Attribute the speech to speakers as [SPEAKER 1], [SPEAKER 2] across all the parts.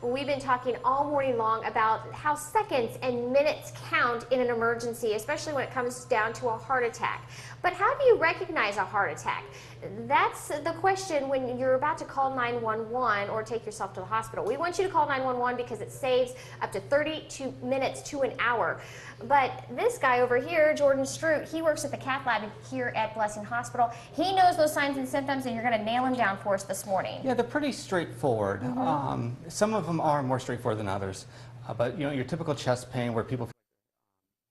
[SPEAKER 1] We've been talking all morning long about how seconds and minutes count in an emergency, especially when it comes down to a heart attack. But how do you recognize a heart attack? That's the question when you're about to call 911 or take yourself to the hospital. We want you to call 911 because it saves up to 32 minutes to an hour. But this guy over here, Jordan Stroot, he works at the cath lab here at Blessing Hospital. He knows those signs and symptoms, and you're going to nail them down for us this morning.
[SPEAKER 2] Yeah, they're pretty straightforward. Some of them are more straightforward than others. But you know, your typical chest pain where people feel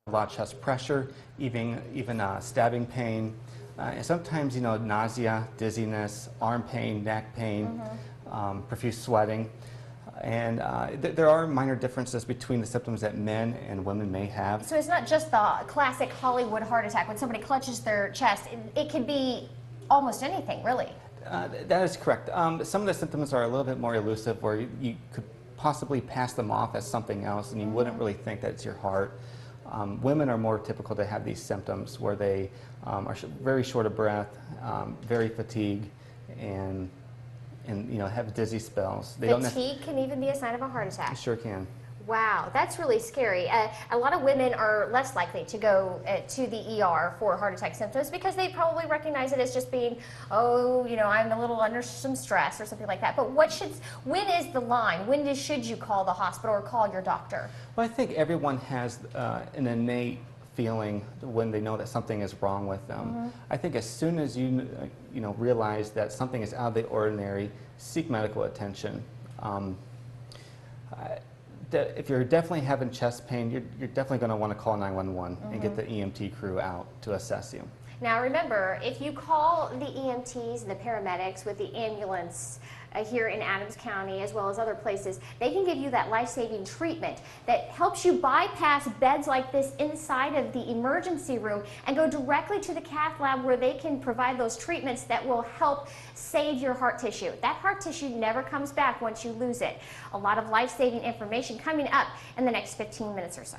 [SPEAKER 2] a lot of chest pressure, even stabbing pain, and sometimes, you know, nausea, dizziness, arm pain, neck pain, profuse sweating. And there are minor differences between the symptoms that men and women may have.
[SPEAKER 1] So it's not just the classic Hollywood heart attack when somebody clutches their chest. It could be almost anything, really.
[SPEAKER 2] That is correct. Some of the symptoms are a little bit more elusive, where you could possibly pass them off as something else, and you wouldn't really think that it's your heart. Women are more typical to have these symptoms, where they are very short of breath, very fatigued, and you know, have dizzy spells.
[SPEAKER 1] Fatigue can even be a sign of a heart attack.
[SPEAKER 2] It sure can.
[SPEAKER 1] Wow, that's really scary. A lot of women are less likely to go to the ER for heart attack symptoms because they probably recognize it as just being, oh, you know, I'm a little under some stress or something like that. But when is the line? When should you call the hospital or call your doctor?
[SPEAKER 2] Well, I think everyone has an innate feeling when they know that something is wrong with them. I think as soon as you realize that something is out of the ordinary, seek medical attention. If you're definitely having chest pain, you're definitely going to want to call 911 and get the EMT crew out to assess you.
[SPEAKER 1] Now remember, if you call the EMTs and the paramedics with the ambulance here in Adams County as well as other places, they can give you that life-saving treatment that helps you bypass beds like this inside of the emergency room and go directly to the cath lab where they can provide those treatments that will help save your heart tissue. That heart tissue never comes back once you lose it. A lot of life-saving information coming up in the next 15 minutes or so.